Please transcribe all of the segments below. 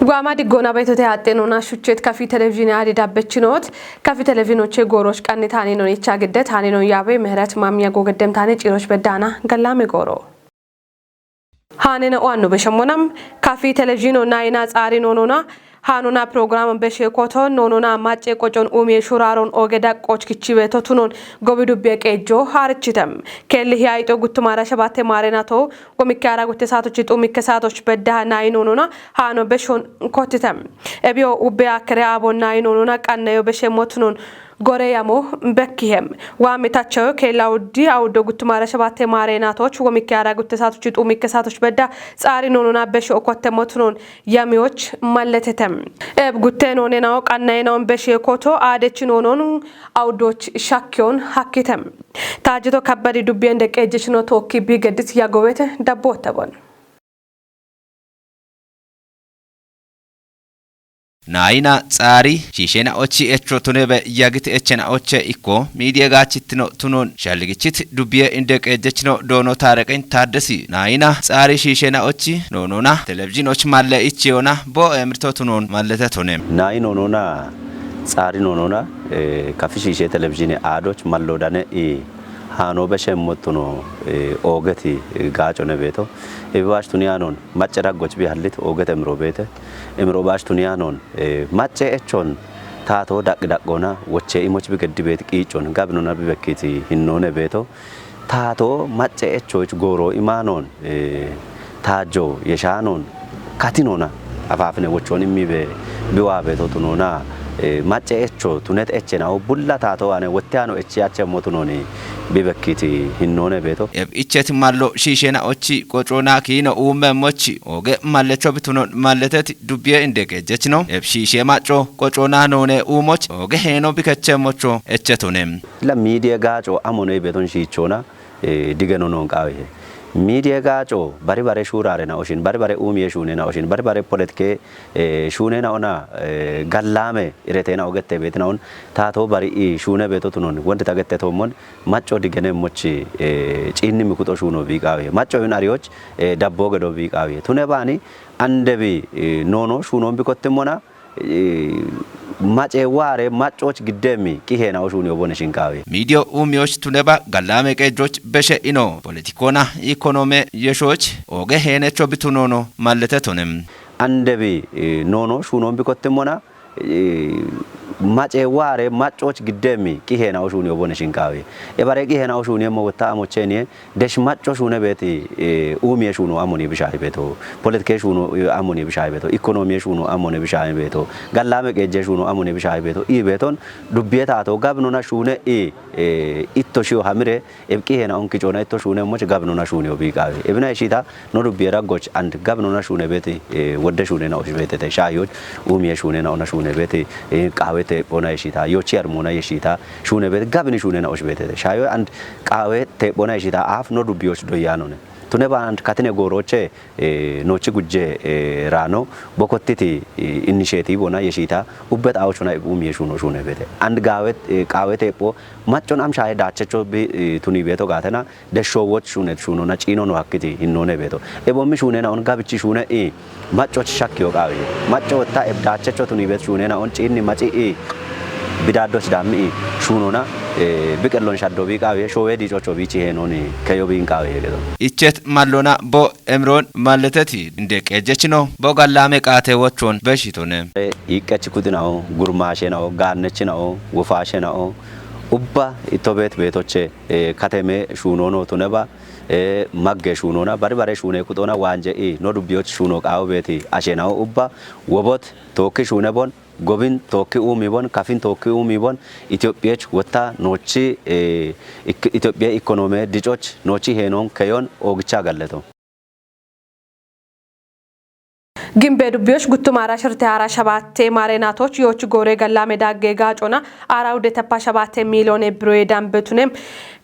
ጓማዲ ጎና በይቶቴ አጤኖና ሹቼት ካፊ ቴሌቪዥን አዲ ዳበችኖት ካፊ ቴሌቪዥኖቼ ጎሮሽ ቀንታኔ ነው የቻ ግደት አኔ ነው ያበ ምህረት ማሚያ ጎገደም ታኔ ጭሮሽ በዳና ገላሜ ጎሮ ሃኔ ነው ዋኑ በሸሞናም ካፊ ቴሌቪዥኖና አይና ጻሪ ኖኖና ሃኑና ፕሮግራም በሸኮቶ ኖኖና ማጬ ቆጮን ኡሜ ሹራሮን ኦገዳ ቆች kichi በቶቱኖን ጎብዱ በቀጆ ሃርችተም ከልህ ያይጦ ጉትማራ ሸባቴ ማሬናቶ ጎሚካራ ጉተሳቶች ጡሚከሳቶች በዳና አይኖኖና ሃኖ በሾን ኮትተም እቢዮ ኡበያ ከረ አቦና አይኖኖና ቀነዮ በሸሞቱኖን ጎሬያሞ በኪሄም ዋሜታቸው ከላውዲ አውዶ ጉትማራ ሸባቴ ማሬናቶች ጎሚካራ ጉተሳቶች ጡሚከሳቶች በዳ ጻሪ ኖኖና በሾኮተሞቱኖን ያሚዎች ማለተተም ጉቴኖኔ ነው ቀናይናው በሸኮቶ አደችኖኖን አውዶች ሻኪዮን ሐኪተም ታጅቶ ከበዲ ዱቤ እንደቀጀች ነው ቶኪ ቢገድት ያጎበተ ዳቦተቦን ናይና ጻሪ ሺሼና ኦቺ ኤቾ ቱኔበ ያግት ኤቸና ኦቸ ኢኮ ሚዲያ ጋችትኖ ቱኖን ሻልግችት ዱቢየ እንደቀጀችኖ ዶኖ ታረቀኝ ታደሲ ናይና ጻሪ ሺሼና ኦቺ ኖኖና ቴሌቪዥኖች ማለ ኢቺዮና ቦ እምርቶ ቱኖን ማለተ ቱኔም ናይ ኖኖና ጻሪ ኖኖና ካፊ ሺሼ ቴሌቪዥን አዶች ማሎዳነ ሃኖ በሸሞቱኖ ኦገቲ ጋጮነ ቤቶ ኢባሽ ቱኒያኖን ማጨራጎች ቢያልት ኦገተ ምሮ ቤተ እምሮ ባሽ ቱኒያኖን ማጨ ኤቾን ታቶ ዳቅዳቆና ወቼ ኢሞች ቢገድ ቤት ቂጮን ጋብኖና ቢበኪቲ ሂኖነ ቤቶ ታቶ ማጨ ኤቾች ጎሮ ኢማኖን ታጆ የሻኖን ካቲኖና አፋፍነ ወቾን ኢሚበ ቢዋ ቤቶ ቱኖና ማጨ ኤቾ ቱነት ኤቸናው ቡላ ታቶ አነ ወቲያኖ ኤቺያቸ ሞቱኖኒ ቢበኪቲ ሂኖነ ቤቶ ኢቸት ማሎ ሺሼና ኦቺ ቆጮና ኪኖ ኡመሞቺ ኦገ ማለቾ ብቱኖ ማለተት ዱቢየ እንደቀጀች ነው ሺሼ ማጮ ቆጮና ኖነ ኡሞች ኦገ ሄኖ ቢከቸሞቾ እቸቱንም ለሚዲያ ጋጮ አሞነ ቤቶን ሺቾና ዲገኖ ነው ቃው ይሄ ሚዲያ ጋጮ ባሪ ሹራሬና ኦሽን ባሪ ኡሚየ ሹኔና ኦሽን ባሪ ፖለቲኬ ሹኔና ኦና ጋላሜ ኢሬቴና ኦገቴ ቤትናውን ታቶ ባሪ ሹኔ ቤቶቱኖን ወንድ ታገተቶሞን ማጮ ዲገነ ሞቺ ጪኒ ምኩጦ ሹኖ ቢቃዌ ማጮ ይን አሪዎች ዳቦ ገዶ ቢቃዌ ቱነባኒ አንደቢ ኖኖ ሹኖን ቢቆትሞና ማጨ ዋሬ ማጮች ግደሚ ቂሄናው ሹኒ ወቦነሽን ቃዌ ሚዲያ ኡሚዮች ቱነባ ጋላሜ ቀጆች በሸኢኖ ፖለቲኮና ኢኮኖሚ የሾች ኦገ ሄነቾ ቢቱኖኖ ማለተቱንም አንደቢ ኖኖ ሹኖን ቢቆትሞና ማጨ ዋሬ ማጮች ግደሚ ቂሄናው ሹኒ ወቦነሽን ቃዌ የባሬ ቂሄናው ሹኒ ሞታ አሞቼኒ ደሽ ማጮ ሹነ ቤቲ ኡሚየ ሹኖ አሞኒ ብሻይ ቤቶ ፖለቲኬ ሹኖ አሞኒ ብሻይ ቤቶ ኢኮኖሚ ሹኖ አሞኒ ብሻይ ቤቶ ጋላሜ ቀጀ ሹኖ አሞኒ ብሻይ ቤቶ ኢ ቤቶን ዱቢየታ አቶ ጋብኖና ሹነ ኢቶሺዮ ሐምሬ እብቂሄናውን ኪጮና ኢቶ ሹነ ሞች ጋብኖና ሹኒዮ ቢቃዌ እብና እሺታ ኖ ዱቢየራ ጎች አንድ ጋብኖና ሹነ ቤቲ ወደ ሹነ ነው ቤቲ ተሻዮች ኡሚየ ሹነ ነው ሹነ ቤቲ ቃዌ ቦና ይሽታ ዮቺ አርሞና ይሽታ ሹነ ቤት ጋብኒ ሹነ ነው ቤት ሻዮ አንድ ቃዌ ተቦና ይሽታ አፍ ነው ዱቢዮች ዶያኖ ነ ቱነባ አንድ ካትኔ ጎሮቼ ኖቺ ጉጄ ራኖ ቦኮቲቲ ኢኒሼቲቭ ቦና ይሽታ ኡበት አውቹና ኡም የሹኖ ሹነ ቤት አንድ ቃዌ ተቦ ማጮን አምሻይ ዳቸቾ ቱኒ ቤቶ ጋተና ደሾዎች ሹኖና ጪኖ ነው አክቲ ሂኖነ ቤቶ ኤቦም ሹነ ነው ጋብቺ ሹነ ማጮች ሻኪዮ ቃዌ ማጮታ ኤብዳቸቾ ቱኒ ቤት ሹነ ነው ጪኒ ማጪ ቢዳዶች ዳሚ ሹኖና ቢቀሎን ሻዶ ቢቃዌ ሾዌ ዲጮቾ ቢቺ ሄኖኒ ከዮቢን ቃዌ ሄዶ ኢቸት ማሎና ቦ ኤምሮን ማለተቲ እንደቀጀች ነው ቦ ጋላሜ ቃቴ ወቾን በሽቶነ ይቀች ኩድናው ጉርማሼ ነው ጋነች ነው ወፋሼ ነው ኡባ ኢቶቤት ቤቶቼ ካቴሜ ሹኖ ነው ቱነባ ማገ ሹኖና ባሪ ሹኔ ኩጦና ዋንጀ ኖ ዱቢዮች ሹኖ ቃው ቤቲ አሼናው ኡባ ወቦት ቶኪ ሹነቦን ጎቢን ቶኪ ኡሚቦን ካፊን ቶኪ ኡሚቦን ኢትዮጵያች ወታ ኖቺ ኢትዮጵያ ኢኮኖሚ ዲጮች ኖቺ ሄኖን ከዮን ኦግቻ ገለቶ ግንቤ ዱቢዮች ጉቱማራ ሽርቴ አራ ሸባቴ ማሬናቶች ዮች ጎሬ ገላሜ ዳጌ ጋጮና አራው ደተፓ ሸባቴ ሚሊዮን ብሮ ዳምበቱንም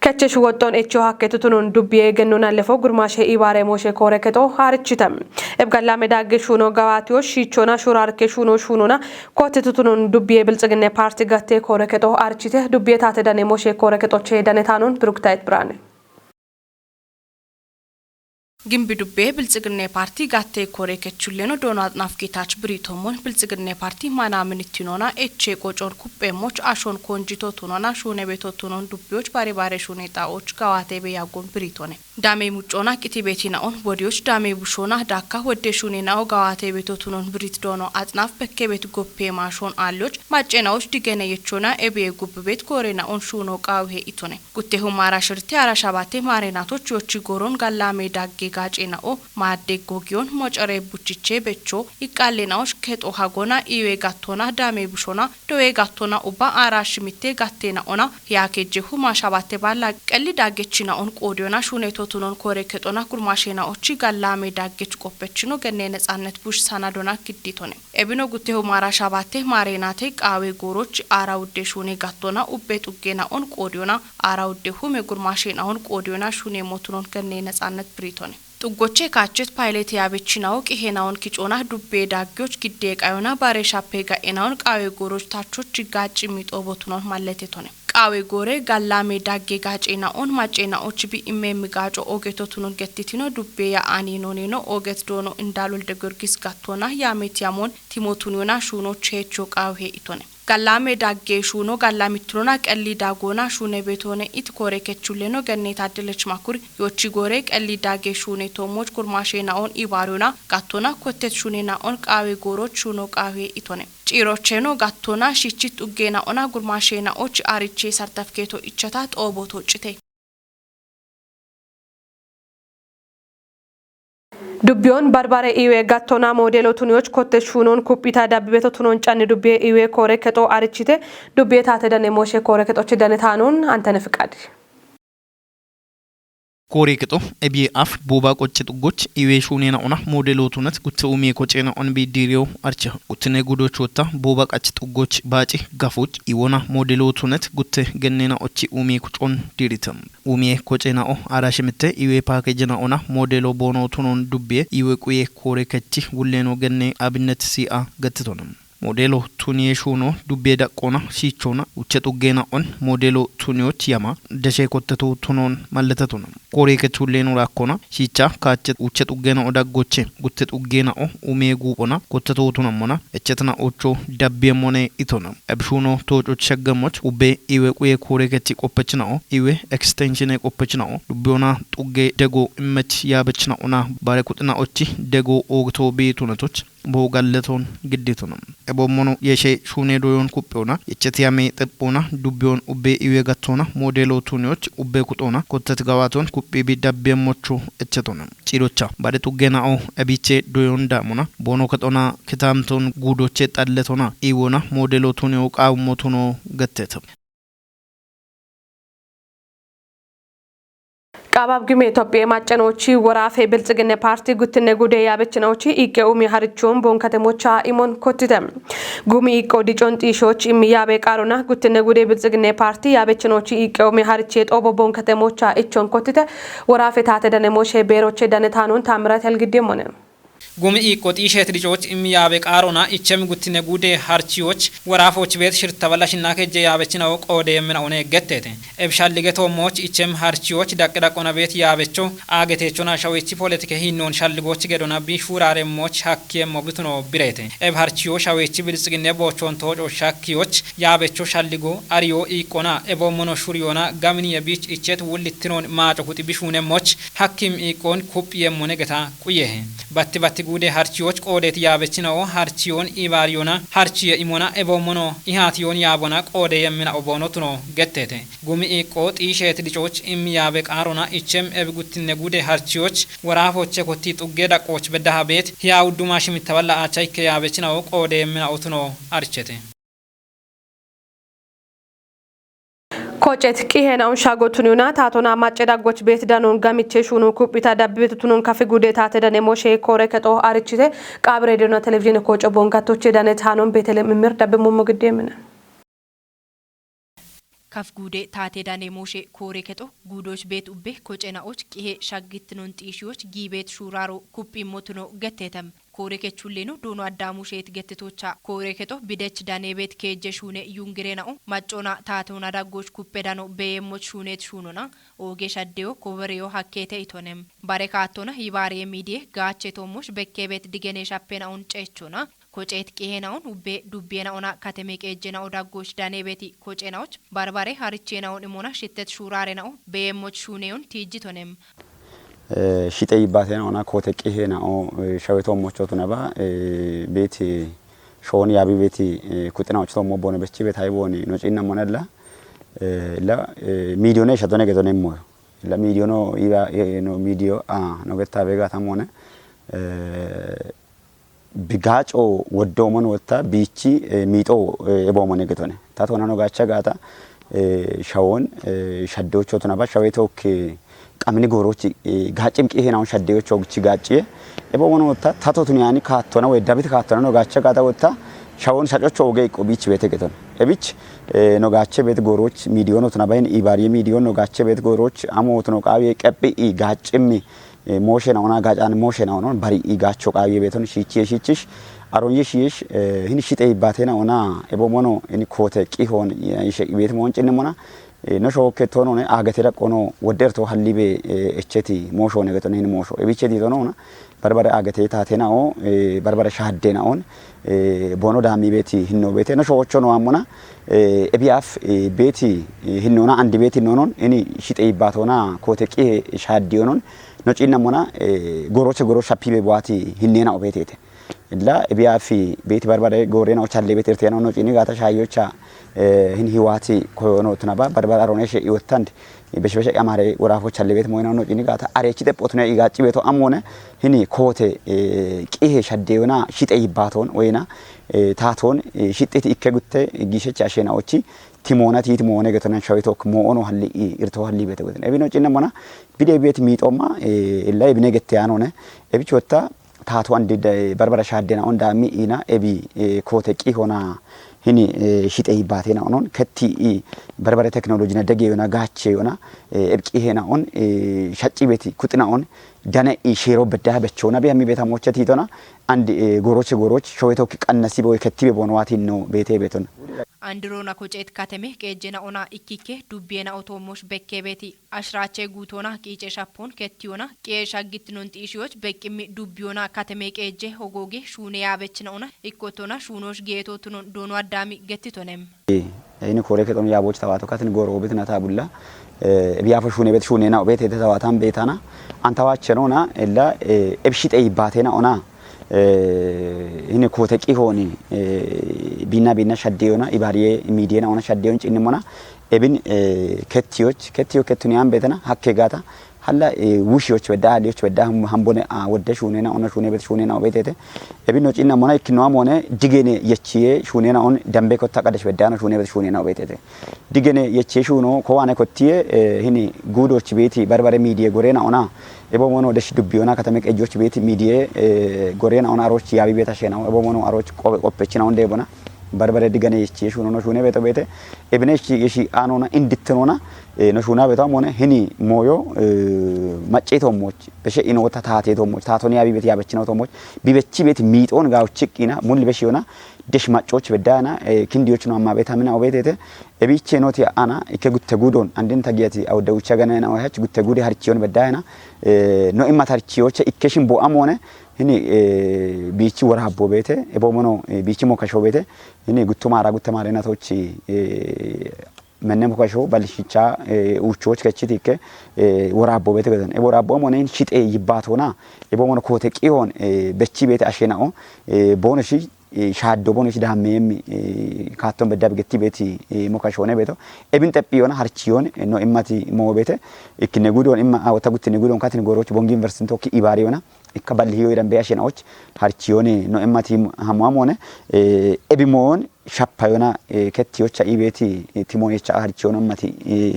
ከቸሽ ወጦን እቾ ሀከቱቱን ዱቢዬ ገኖና ለፎ ጉርማሼ ኢባሬ ሞሼ ኮረከቶ አርችተም እብጋላሜ ዳጌ ሹኖ ጋዋቲዮች ሺቾና ሹራርኬ ሹኖና ኮተቱቱን ዱቢዬ ብልጽግና ፓርቲ ጋቴ ኮረከቶ አርችተ ዱቢዬ ታተዳኔ ሞሼ ኮረከቶቼ ዳነታኑን ብሩክታይት ብራኔ ግንቢ ዱቤ ብልጽግና ፓርቲ ጋቴ ኮሬ ከቹሌኖ ዶና አጥናፍ ጌታች ብሪቶሞን ብልጽግና ፓርቲ ማናምን ኢትኖና ኤቼ ቆጮን ኩጴሞች አሾን ኮንጂቶ ቱኖና ሹኔ ቤቶ ቱኖን ዱቤዎች ባሬ ሹኔጣዎች ጋዋቴ በያጎን ብሪቶኔ ዳሜ ሙጮና ቂቲ ቤቲናውን ወዲዎች ዳሜ ቡሾና ዳካ ወደ ሹኔናው ጋዋቴ ቤቶ ቱኖን ብሪት ዶኖ አጥናፍ በከ ቤት ጎፔ ማሾን አሎች ማጨናዎች ዲገነ የቾና ኤቤ ጉብ ቤት ኮሬናውን ሹኖ ቃውሄ ኢቶኔ ጉቴሁ ማራሽርቲ አራሻባቴ ማሬናቶች ዮቺ ጎሮን ጋላሜ ዳጌ ጋጬናኦ ማዴ ጎጊዮን ሞጨሬ ቡቺቼ በቾ ይቃሌናዎች ከጦ ሀጎና ኢዌ ጋቶና ዳሜ ቡሾና ዶዌ ጋቶና ኡባ አራሽ ሚቴ ጋቴናኦና ያኬጀሁ ማሻባቴ ባላ ቀሊ ዳጌችናኦን ቆዲዮና ሹኔቶ ቱኖን ኮሬ ከጦና ኩርማሼናኦቺ ጋላሜ ዳጌች ቆペችኖ ገኔ ነጻነት ቡሽ ሳናዶና ግዲቶኔ ኤቢኖ ጉቴሁ ማራሻባቴ ማሬናቴ ቃዌ ጎሮች አራውዴ ሹኔ ጋቶና ኡቤ ጡጌናኦን ቆዲዮና አራውዴሁ መጉርማሼናኦን ቆዲዮና ሹኔ ሞቱኖን ገኔ ነጻነት ብሪቶኔ ጡጎቼ ካቸት ፓይለት ያበችናው ቂሄናውን ኪጮና ዱቤ ዳጊዎች ግዴ ቃዮና ባሬሻፔ ጋኤናውን ቃዌ ጎሮች ታቾች ጋጭ ሚጦቦቱኖን ማለቴቶኔ ቃዌ ጎሬ ጋላሜ ዳጌ ጋጬናኦን ማጬናዎች ቢኢሜም ጋጮ ኦጌቶቱኖን ገቲቲኖ ዱቤ ያ አኒኖኔኖ ኦጌት ዶኖ እንዳሉል ደጎርጊስ ጋቶና ያሜቲያሞን ቲሞቱኒዮና ሹኖ ቼቾ ቃዌ ኢቶኔ ጋላሜ ዳጌ ሹኖ ጋላሚትሮና ቀሊ ዳጎና ሹኔ ቤቶኔ ኢት ኮሬ ከቹሌኖ ገኔታ አደለች ማኩር ዮቺ ጎሬ ቀሊ ዳጌ ሹኔ ቶሞች ኩርማሼናኦን ኢባሪዮና ጋቶና ኮቴት ሹኔናኦን ቃዌ ጎሮች ሹኖ ቃዌ ኢቶኔ ጪሮቼኖ ጋቶና ሺቺት ኡጌና ኦና ጉርማሼናኦች አሪቼ ሰርተፍኬቶ ኢቸታ ጦቦቶ ጭቴ ዱቢዮን ባርባሬ ኢዌ ጋቶና ሞዴሎ ቱኒዎች ኮቴ ሹኖን ኩፒታ ዳብቤቶ ቱኖን ጫን ዱቤ ኢዌ ኮሬ ከጦ አርቺቴ ዱቤ ታተደነ ሞሼ ኮሬ ከጦች ደነታኑን አንተነ ፍቃድ ኮሬ ከጦ ኤቢ አፍ ቦባ ቆጭ ጥጎች ኢዌ ሹኔና ኦና ሞዴሎ ቱነት ጉትኡሜ ኮጬና ኦን ቢዲሪዮ አርቸ ጉትነ ጉዶች ወጣ ቦባ ቃጭ ጥጎች ባጪ ጋፎች ኢወና ሞዴሎ ቱነት ጉት ገኔና ኦቺ ኡሜ ኩጮን ዲሪተም ኡሜ ኮጬና ኦ አራሽምተ ኢዌ ፓኬጅና ኦና ሞዴሎ ቦኖ ቱኖን ዱቤ ኢዌ ቁዬ ኮሬ ከቺ ውሌኖ ገኔ አብነት ሲአ ገትቶንም ሞዴሎ ቱኒዬ ሹኖ ዱቤ ዳቆና ሲቾና ውቸ ጡጌና ኦን ሞዴሎ ቱኒዎች ያማ ደሼ ኮተቱ ቱኖን ማለተቱን ኮሬ ከቹሌኑ ራኮና ሲቻ ካቸ ውቸ ጡጌና ኦዳጎቼ ጉተ ጡጌና ኦ ኡሜ ጉቆና ኮተቱ ቱነሞና እቸትና ኦቾ ዳቤሞኔ ኢቶና አብሹኖ ቶጮች ሸገሞች ኡቤ ኢዌ ቁዬ ኮሬ ከቺ ቆpeችና ኦ ኢዌ ኤክስቴንሽን ቆpeችና ኦ ዱቤና ጡጌ ደጎ እመች ያበችና ኦና ባረኩጥና ኦቺ ደጎ ኦግቶ ቤቱነቶች ቦጋለቶን ግዴቱንም ኤቦሞኖ የሼ ሹኔ ዶዮን ኩጴውና የቸቲያሜ ጥጶና ዱቢዮን ኡቤ ኢዌ ጋቶና ሞዴሎ ቱኒዎች ኡቤ ኩጦና ኮተት ጋዋቶን ኩጴ ቢዳቤሞቹ እቸቶንም ጪሮቻ ባደ ጡጌናኦ አቢቼ ዶዮን ዳሙና ቦኖ ከጦና ክታምቶን ጉዶቼ ጣለቶና ኢዎና ሞዴሎ ቱኒው ቃውሞቱኖ ገተተ ቃባብ ግሜ ኢትዮጵያ ማጨኖቺ ወራፌ ብልጽግና ፓርቲ ጉትነ ጉዴ ያበችናዎቺ ኢቄኡሚ ሀርቾን ቦን ከተሞቻ ኢሞን ኮትተም ጉሚ ኢቆ ዲጮን ጢሾች ኢሚያቤ ቃሩና ጉትነ ጉዴ ብልጽግና ፓርቲ ያበችኖቺ ኢቄኡሚ ሀርቼ ጦቦ ቦን ከተሞቻ ኢቾን ኮትተ ወራፌ ታተደነ ሞሼ ቤሮቼ ደነታኑን ታምራት ያልግዴም ሆነ ጉሚ ኢቆ ጢሸት ዲጮች ኢሚያቤ ቃሩና ኢቸም ጉትነ ጉዴ ሀርቺዎች ወራፎች ቤት ሽርት ተበላሽና ከጀ ያበችናው ቆደ የምናውነ ገተተ ኤብሻል ሊገቶ ሞች ኢቸም ሀርቺዎች ዳቅዳቆና ቤት ያበቸው አገቴቾና ሻዊቺ ፖለቲካ ሂኖን ሻልጎች ገዶና ቢሹራሬ ሞች ሀኪየ ሞብቱኖ ብሬተ ኤብ ሀርቺዮ ሻዊቺ ብልጽግና ቦቾን ቶጮ ሻኪዎች ያበቸው ሻልጎ አሪዮ ኢቆና ኤቦ ሞኖ ሹሪዮና ጋምኒ የቢች ኢቸት ውልትኖን ማጨሁት ቢሹነ ሞች ሀኪም ኢቆን ኩፕ የሞነ ገታ ቁየህ ባቲ ጉዴ ሀርቺዎች ቆዴት ያበችናው ሀርቺዮን ኢባሪዮና ሀርቺየ ኢሞና ኤቦሞኖ ኢሃቲዮን ያቦና ቆዴ የምና ኦቦኖቱኖ ገተተ ጉሚ ኢቆ ጢሸት ዲጮች ኢሚያበ ቃሮና ኢቸም ኤብጉትነ ጉዴ ሀርቺዎች ወራፎቼ ኮቲ ጡጌ ዳቆች በዳሃ ቤት ያውዱማሽ ሚተበላ አቻይከ ያበችናው ቆዴ የምና ኦቱኖ አርቸተ ኮጨት ቂሄናውን ሻጎቱኒና ታቶና ማጨዳጎች ቤት ዳኖን ጋሚቼ ሹኑ ኩፒታ ዳብቤት ቱኑን ካፌ ጉዴታ ተደነ ሞሼ ኮሬ ከጦ አርቺቴ ቃብ ሬዲዮና ቴሌቪዥን ኮጮ ቦንካቶቼ ዳነ ታኖን ቤተልም ምር ዳብሞ ሞግዴምና ካፍ ጉዴ ታቴ ዳኔ ሞሼ ኮሬ ከጦ ጉዶች ቤት ኡቤ ኮጨናዎች ቂሄ ሻግትኖን ጢሺዎች ጊቤት ሹራሮ ኩፒ ሞቱኖ ገተተም ኮሬ ከቹሌ ነው ዶኖ አዳሙ ሼት ገትቶቻ ኮሬ ከቶ ቢደች ዳኔ ቤት ከጀ ሹኔ ዩንግሬ ነው ማጮና ታቶና ዳጎች ኩፔዳ ነው በየሞች ሹኔት ሹኑና ኦጌ ሻዴው ኮቨሪዮ ሀኬተ ኢቶነም ባረካቶና ይባሬ ሚዲየ ጋቼ ቶሞሽ በከቤት ዲገኔ ሻፔናውን ጨቾና ኮጨት ቄሄናውን ኡቤ ዱቤናውና ካተሜ ቄጀናው ዳጎች ዳኔ ቤቲ ኮጨናዎች ባርባሬ ሀርቼናውን ኢሞና ሽተት ሹራሬናው በየሞች ሹኔውን ቲጂቶነም ሽጤ ይባቴናውና ኮተ ቄሄናው ሸዌቶ ሞቾቱ ነባ ቤቲ ሾን ያቢ ቤቲ ኩጥናዎች ቶሞ ቦነ በቺ ቤት አይቦኒ ኖጪና ሞነላ ላ ሚዲዮኔ ሸቶኔ ገቶኔ ሞ ላ ሚዲዮኖ ኢባ ኖ ሚዲዮ ኖ ገታ ቤጋ ታሞነ ቢጋጮ ወዶሞን ወታ ቢቺ ሚጦ ኤቦሞኔ ገቶኔ ታቶና ኖ ጋቻ ጋታ ሻውን ሸዶቾቱ ነባ ሸዌቶክ ቀምኒ ጎሮች ጋጭም ቄሄናውን ሸዴዎች ወግቺ ጋጭ ኤቦሞን ወታ ታቶቱን ያኒ ካቶና ወይ ዳቢት ካቶና ኖ ጋቻ ጋታ ወታ ሻውን ሻጮቹ ወገ ይቆ ቢች ቤት ገቶን እቢች ኖ ጋቸ ቤት ጎሮች ሚዲዮኖ ተናባይን ኢባሪ ሚዲዮን ኖ ጋቸ ቤት ጎሮች አሞት ኖ ቃቢ ቀጲ ጋጭሚ ሞሽናውና ጋጫን ሞሽናውና ባሪ ጋቾ ቃቢ ቤቶን ሽቺሽ አሮንዬ ሽሽ ህን ሽጤ ይባቴና ኦና ኤቦሞኖ እኒ ኮተ ቂሆን ይሸ ቤት ሞንጭን ሞና ነሾ ከቶኖ ነ አገቴራ ቆኖ ወደርቶ ሐሊቤ እቸቲ ሞሾ ነገቶን ህን ሞሾ እቢቸቲ ቶኖና በርበረ አገቴ ታቴናኦ በርበረ ሻዴናኦን ቦኖ ዳሚ ቤቲ ህኖ ቤቴ ነሾዎቾ ነው አሞና ኤቢአፍ ቤቲ ህኖና አንድ ቤቲ ኖኖን እኒ ሽጤ ይባቶና ኮተ ቂ ሻዴዮኖን ኖጪና ሞና ጎሮቸ ጎሮ ሻፒቤ ቧቲ ህኔናኦ ቤቴቴ ላ ኤቢአፍ ቤቲ በርበረ ጎሬናኦ ቻሌ ቤት እርቴናኦ ኖጪኒ ጋታ ሻዮቻ ህን ህዋቲ ኮዮኖ ተናባ በርበረ አሮኔሽ ይወታንድ በሽበሽ አማሬ ወራፎች አለ ቤት ሞይናው ነው ጭኒ ጋታ አሬቺ ጠጶት ነው ይጋጭ ቤቶ አሞነ ህኒ ኮቴ ቂሄ ሸዴውና ሽጤ ይባቶን ወይና ታቶን ሽጤት ይከጉተ ጊሸች አሸናዎቺ ቲሞና ቲሞነ ገተና ሻዊቶክ ሞኦኖ ሀሊ ኢርቶ ሀሊ ቤት ወደ ነቢኖ ጭነ ሞና ቢዴ ቤት ሚጦማ ላይ ብነገት ያኖነ እብች ወታ ታቶ አንድ በርበረ ሻዴና ኦንዳሚ ኢና ኤቢ ኮቴ ቂ ሆና hini shite ibatena onon ketti barbare technology na dage yona gache yona ebqi hena on shacci beti kutina on dana shero bedda bechona be ami beta mochati tona and goroch showeto qannasi boy ketti be bonwati no bete beton አንድሮና ኮጨት ካተሜ ከጀና ኦና ኢኪኬ ዱቤና ኦቶሞሽ በከቤቲ አሽራቼ ጉቶና ቂጬ ሻፖን ከቲዮና ቄሻግት ኖን ጢሺዎች በቂሚ ዱቢዮና ካተሜ ከጀ ሆጎጌ ሹኔ ያበችናውና ኢኮቶና ሹኖሽ ጌቶቱን ዶኖ አዳሚ ገትቶነም አይነ ኮሬ ከቶም ያቦች ተዋቶ ካትን ጎሮ ቤት ናታ ቡላ ቢያፈ ሹኔ ቤት ሹኔና ቤት የተዋታም ቤታና አንታዋቸኖና እላ ኤብሽጤ ይባቴና ኦና ህኒ ኮተ ቂ ሆኒ ቢና ሸዴዮና ኢባሪዬ ሚዲየና ኦና ሸዴዮን ጭንሞና ኤብን ከቲዮ ከቱኒያን ቤተና ሀኬ ጋታ ሀላ ውሽዮች ወዳሊዮች ወዳ ሃምቦነ ወደ ሹኔና ኦና ሹኔ ቤት ሹኔና ቤቴቴ ኤብን ነው ጭና ሞና ኢክኖም ሆነ ዲገኔ የቺዬ ሹኔና ኦን ደምቤ ኮታ ቀደሽ ወዳና ሹኔ ቤት ሹኔና ቤቴቴ ዲገኔ የቺ ሹኖ ኮዋነ ኮቲዬ ህኒ ጉዶች ቤቲ በርበረ ሚዲየ ጎሬና ኦና ኤቦሞኖ ደሽ ዱቢዮና ከተመ ቀጆች ቤት ሚዲየ ጎሬና ኦና አሮች ያቢ ቤታ ሸናው ኤቦሞኖ አሮች ቆপችና ኦንዴ ቦና በርበረ ዲገኔ የቺ ሹኖ ነው ሹኔ ቤተ ቤተ ኤብነሽ የሺ አኖና እንድትኖና ነሹና ቤታም ሆነ ህኒ ሞዮ ማጨቶሞች በሸ ኢኖታ ታቴቶሞች ታቶኒ ያቢ ቤት ያበችናው ቶሞች ቢበቺ ቤት ሚጦን ጋውችቂና ሙል በሽዮና ደሽ ማጮች በዳና ክንዲዮች ነው አማ ቤታ ምን አውቤቴ እቢቼ ኖቲ አና እከጉተ ጉዶን አንድን ታጊያቲ አውደውቻ ገናና ወያች ጉተ ጉዲ harchiyon በዳና ነው ኢማ ታርቺዮች ኢከሽን ቦአም ሆነ hini bichi warabbo bete ebomono bichi mokasho bete hini gutumara gutamare natochi menne mokasho balshicha uchoch kachitike warabbo bete geden warabbo monen shite yibatona ebomono kote qiyon bechi bete ashenao bonoshi ሻዶ ቦኖች ዳሜም ካቶን በዳብ ገቲ ቤቲ ሞካሾነ ቤቶ ኤብን ጠጲዮና harchiyon no imati mo bete ikne gudon imma awta gutne gudon katin goroch bongi university tokki ibariona ikabal hiyo idan be ashinaoch harchiyon no imati hamamone ebimon ሻፓዮና ከቲዮቻ ኢቤቲ ቲሞኔቻ አርቺዮና ማቲ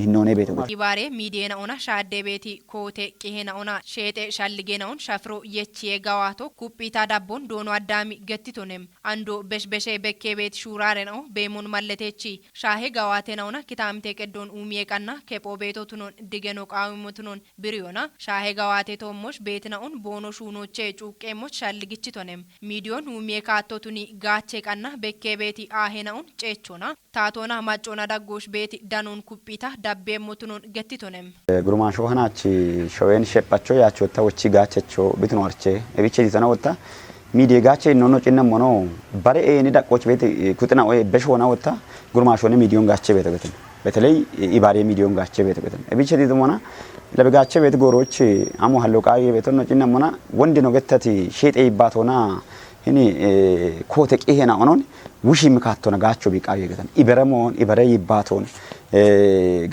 ሂኖኔ ቤቱ ኢባሬ ሚዲየና ኦና ሻዴ ቤቲ ኮቴ ቂሄና ኦና ሼጤ ሻልጌና ኦን ሻፍሮ የቺዬ ጋዋቶ ኩጲታ ዳቦን ዶኖ አዳሚ ገቲቶኔም አንዶ በሽበሸ በኬ ቤት ሹራሬ ነው ቤሙን ማለቴቺ ሻሄ ጋዋቴና ኦና ኪታምቴ ቀዶን ኡሚየቃና ከፖ ቤቶቱኖን ድገኖ ቃዊሞቱኖን ብሪዮና ሻሄ ጋዋቴ ቶሞሽ ቤትና ኦን ቦኖ ሹኖቼ ጩቄሞች ሻልግቺቶኔም ሚዲዮን ኡሚየካቶቱኒ ጋቼ ቃና በኬ ቤቲ አሄናውን ጨቾና ታቶና ማጮና ዳጎሽ ቤት ዳኖን ኩጲታ ዳቤ ሞቱኖን ገቲቶነም ጉሩማን ሾሃናች ሾዌን ሸጳቸው ያቾታ ወቺ ጋቸቾ ቢትኖርቼ እቢቼ ዲተና ወጣ ሚዲያ ጋቸ ኖኖ ጭነ ሞኖ ባሬ ኤኒ ዳቆች ቤት ኩጥና ወይ በሾና ወጣ ጉሩማሾነ ሚዲዮን ጋቸ ቤት ቤት በተለይ ኢባሬ ሚዲዮን ጋቸ ቤት ቤት እቢቼ ዲተሞና ለበጋቸ ቤት ጎሮች አሞ ሀሎቃይ ቤት ኖ ጭነ ሞና ወንድ ነው ገተቲ ሼጤ ይባቶና እኔ ኮቴ ቂሄና ኦኖን ውሺ ምካቶና ጋቾ ቢቃየ ገተን ኢበረሞን ኢበረ ይባቶን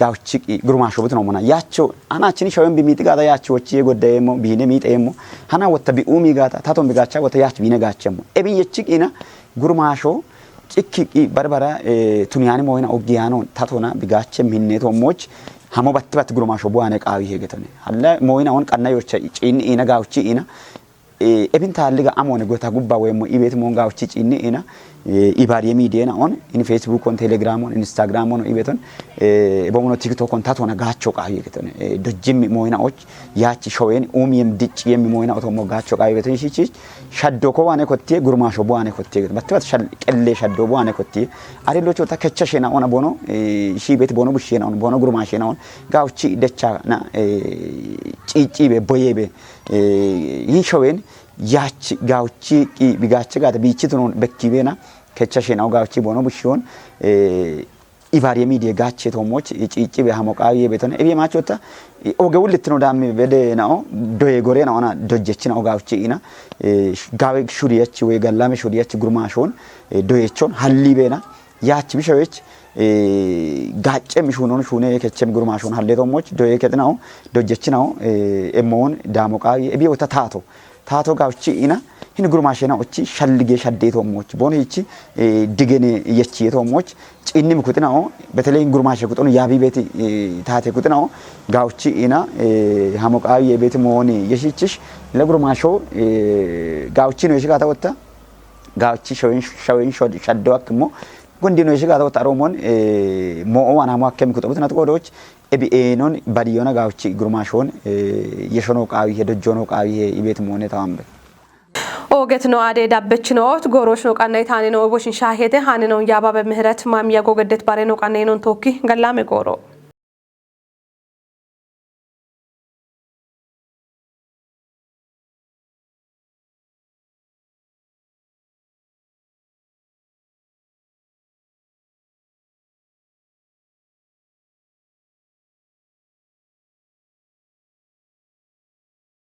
ጋውቺ ጉሩማሾ ብት ነው ሞና ያቾ አናችን ሸወን ቢሚጥጋታ ያቾ ወቺ የጎዳየሞ ቢኔ ሚጤየሞ ሃና ወተ ቢኡሚ ጋታ ታቶን ቢጋቻ ወተ ያች ቢነጋቸሞ እቢየቺ ቂና ጉሩማሾ ጭኪ በርበራ ቱኒያኒ ሞይና ኦጊያኖ ታቶና ቢጋቸ ሚኔቶሞች ሃሞ ባትባት ጉሩማሾ ቦአነ ቃዊ ሄገተን አለ ሞይና ኦን ቀናዮች ጪን ኢና ጋውቺ ኢና ኤብን ታልጋ አሞነ ጎታ ጉባ ወይም ኢቤት ሞንጋውቺ ጪኒ ኢና ኢባር የሚዲየና ኦን ኢን ፌስቡክ ኦን ቴሌግራም ኦን ኢንስታግራም ኦን ኢቤቶን በሞኖ ቲክቶክ ኦን ታቶና ጋቾ ቃይ ገተነ ደጅም ሞይናዎች ያቺ ሾዌን ኡሚም ድጭ የሚ ሞይና ኦቶሞ ጋቾ ቃይ ገተነ ሺቺ ሻዶ ኮዋነ ኮቴ ጉርማሾ ቦዋነ ኮቴ በተበት ሻል ቀሌ ሻዶ ቦዋነ ኮቴ አሪሎቾ ተከቸሽና ኦና ቦኖ ሺ ቤት ቦኖ ብሽና ኦን ቦኖ ጉርማሽና ኦን ጋውቺ ደቻና ጪጪ ቤ ቦዬቤ ይህ ሾዌን ያች ጋውቺ ቢጋቸ ጋር ቢቺቱን በኪቤና ከቸሽናው ጋውቺ ቦኖ ብሽዮን ኢቫር የሚዲያ ጋቸ ቶሞች ጪጪ በሃሞቃዊ ቤቶን እቢ ማቾታ ኦገው ልትኖ ዳም በደናው ዶዬ ጎሬና ኦና ዶጀችና ጋውቺ ኢና ጋዌ ሹሪያች ወይ ገላሜ ሹሪያች ጉርማሾን ዶዬቾን ሀሊቤና ያች ቢሾች ጋጨም ሹኖን ሹኔ ከቸም ጉርማሾን ሀሌቶሞች ዶዬ ከጥናው ዶጀችናው ኤሞን ዳሞቃዊ እቢ ወታ ታቶ ጋውቺ ኢና hin gurmaashena ochi shallige shaddeetomoch bono hichi digene yechietomoch cinnim kutinao betele gurmaashe kutono yabi beti taate kutinao gaawchi ina hamoqawi yebeti mooni yeshichish le gurmaasho gaawchi no yeshigata wotta gaawchi shawin shaddo akmo gondino yeshigata wotta romon mo wana mo akem kutobutina tqodoch ebi enon badiyona gaawchi gurmaashon yeshono qawi hedojjono qawi ibet moone tawambe ኦገት ነው አዴ ዳበች ነው ጎሮሽ ነው ቀናይ ታኔ ነው ወቦሽን ሻሄተ ሃኔ ነው ያባ በምህረት ማሚያ ጎገደት ባሬ ነው ቀናይ ነው ቶኪ ገላሜ ጎሮ